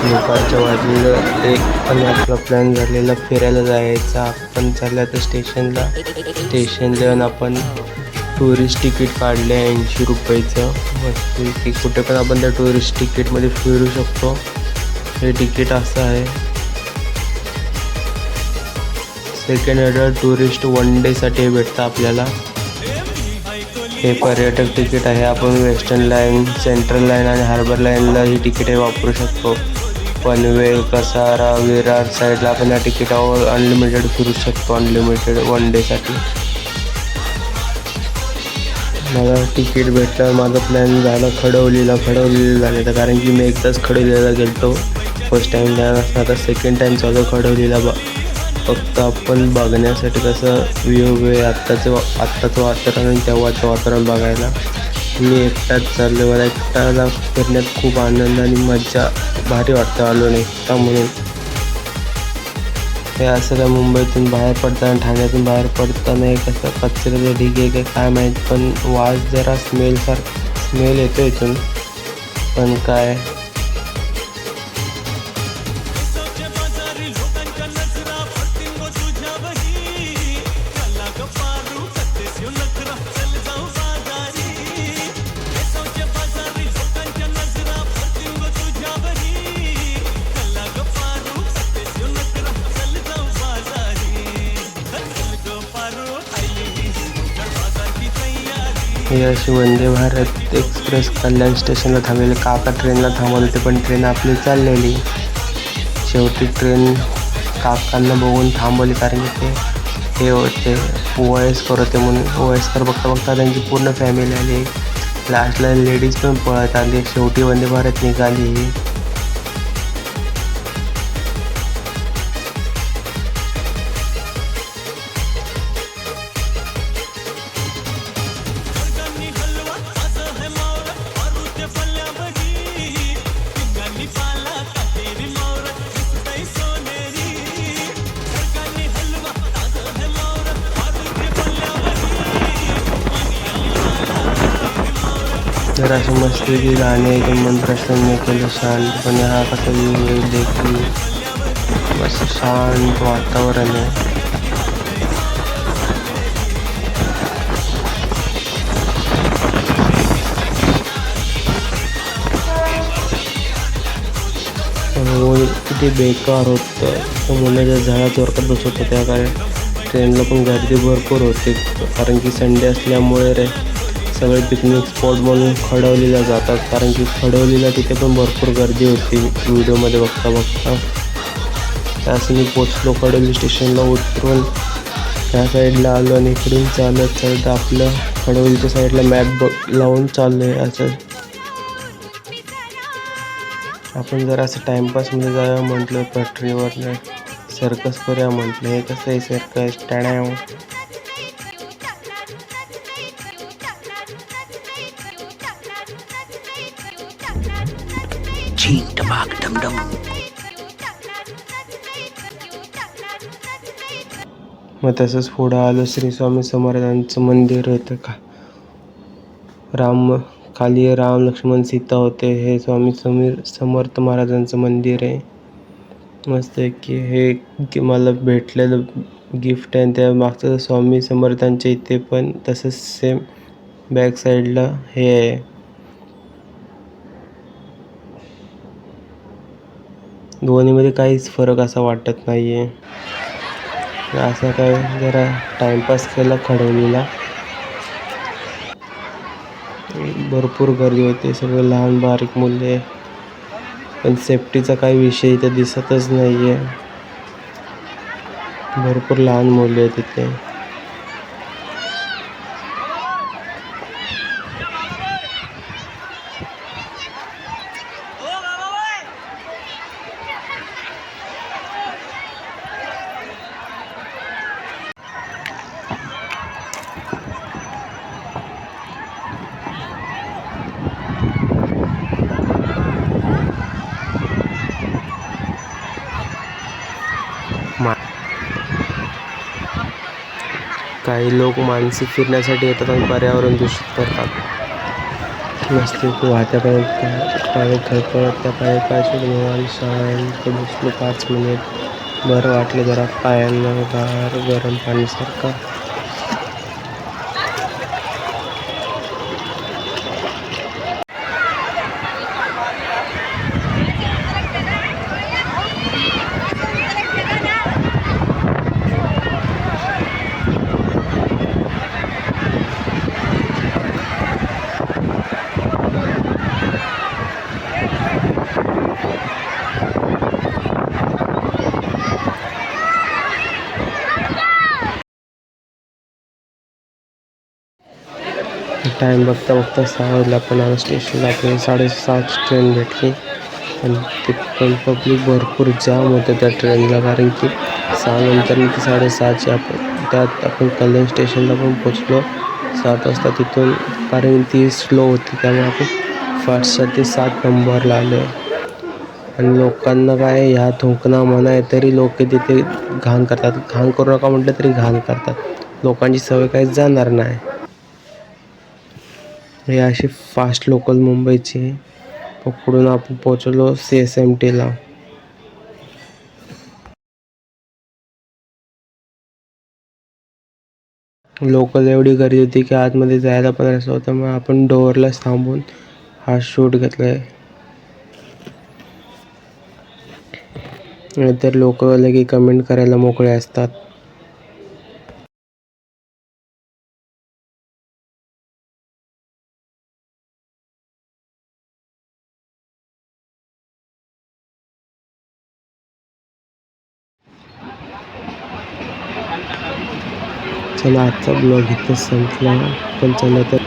दुपारच्या वाजलेलं एक आणि आपला प्लॅन झालेला फिरायला जायचा. आपण चाललं आता स्टेशनला जाऊन आपण टुरिस्ट तिकीट काढले 80 रुपयाचं. मस्त की कुठे पण आपण त्या टुरिस्ट तिकीटमध्ये फिरू शकतो. हे तिकीट असं आहे, सेकंड हँड टुरिस्ट 1 डेसाठी भेटतं आपल्याला. हे पर्यटक तिकीट आहे. आपण वेस्टर्न लाईन, सेंट्रल लाईन आणि हार्बर लाईनला ही तिकीटे वापरू शकतो. पनवेल, कसारा, विरार साईडला आपण या तिकिटावर अनलिमिटेड फिरू शकतो. अनलिमिटेड 1 डेसाठी. मला तिकीट भेटल्यावर माझा प्लॅन झाला खडवलीला जाण्याचा, कारण की मी एकदाच खडवलीला गेलो फर्स्ट टाईम. त्यानंतर आता सेकंड टाईम चालू खडवलीला. फक्त आपण बघण्यासाठी कसं व्ह्यू आहे आत्ताचं वातावरण आणि तेव्हाचं वातावरण बघायला. मी एकटाच चाललो. मला एकट्याला फिरण्यात खूप आनंद आणि मजा, भारी वाटतं आलो नाही एकटा म्हणून. हे असं काय मुंबईतून बाहेर पडताना, ठाण्यातून बाहेर पडताना हे कसं कचऱ्याचं ढीग आहे काय माहीत, पण वास जरा स्मेल येतो इथून. पण काय ही अशी वंदे भारत एक्सप्रेस कल्याण स्टेशनला थांबलेली. काका ट्रेनला थांबवले होते, पण ट्रेन आपली चाललेली. शेवटी ट्रेन काकांना बघून थांबवली, कारण की ते होते वयस्कर होते म्हणून. वयस्कर बघता त्यांची पूर्ण फॅमिली आली. लास्टला लेडीज पण पळत आली. शेवटी वंदे भारत निघाली. तर अशी मस्ती गाणे एकदम मन प्रसन्न केलं शांतपणे. हा कसा व्ह्यू देखील बस शांत वातावरण आहे. किती बेकार होतं. मुलाच्या झाडा चोरकत बसत होतं. त्या कारण ट्रेनला पण गर्दी भरपूर होते, कारण की संडे असल्यामुळे सगळे पिकनिक स्पॉट म्हणून खडवलीला जातात, कारण की खडवलीला तिथे पण भरपूर गर्दी होती. व्हिडिओमध्ये बघता त्यासाठी मी पोचलो. खडवली स्टेशनला उतरून त्या साईडला आलो आणि इकडून चालत आपलं खडवलीच्या साईडला मॅप लावून चाललो आहे. असं आपण जरा असं टाईमपासमध्ये जावं म्हटलं, पटरीवर सर्कस करूया म्हटलं. हे कसं आहे सर्कस टाळ्या. मग तसंच पुढं आलो. श्री स्वामी समर्थांचं मंदिर होतं का. खाली राम लक्ष्मण सीता होते. हे स्वामी समर्थ महाराजांचं मंदिर आहे. मस्त आहे की हे मला भेटलेलं गिफ्ट आहे. त्या मागचं स्वामी समर्थांच्या इथे पण तसंच सेम बॅक साईडला हे आहे. दोन्हीमध्ये काहीच फरक असा वाटत नाही आहे. असं काय जरा टाईमपास केला खडवलीला. भरपूर गर्दी होते, सगळे लहान बारीक मुले, पण सेफ्टीचा काही विषय इथे दिसतच नाही आहे. भरपूर लहान मुले आहेत तिथे. काही लोक मानसिक फिरण्यासाठी येतात आणि पर्यावरण दूषित करतात. मस्त वाहत्यापर्यंत पाणी खळखळत त्या पाण्यात पाय सोडून आणि शांत बसलो 5 मिनिट. बरं वाटलं जरा पायांना गार गरम पाणीसारखं. टाईम बघता बघता 6 वाजला. पण आम्ही स्टेशनला आपल्याला 7:30 ट्रेन भेटली. आणि ते पण पब्लिक भरपूर जाम होतं त्या ट्रेनला, कारण की 6 नंतर ती 6:30ची त्यात आपण कल्याण स्टेशनला पण पोचलो 7 वाजता तिथून, कारण ती स्लो होती त्यामुळे आपण फास्टसाठी 7 नंबरला आलो. आणि लोकांना काय ह्या थुंकणं मना आहे तरी लोक तिथे घाण करतात. घाण करू नका म्हटलं तरी घाण करतात. लोकांची सवय काही जाणार नाही. हे अशी फास्ट लोकल मुंबईची. पुढून आपण पोचलो CSMTला. लोकल एवढी गर्दी होती की आतमध्ये जायला पण असं होतं. मग आपण डोअरलाच थांबून हा शूट घेतलाय. नाहीतर लोक लगे कमेंट करायला मोकळे असतात. चला आजचा ब्लॉग इथं संपला. पण चला तर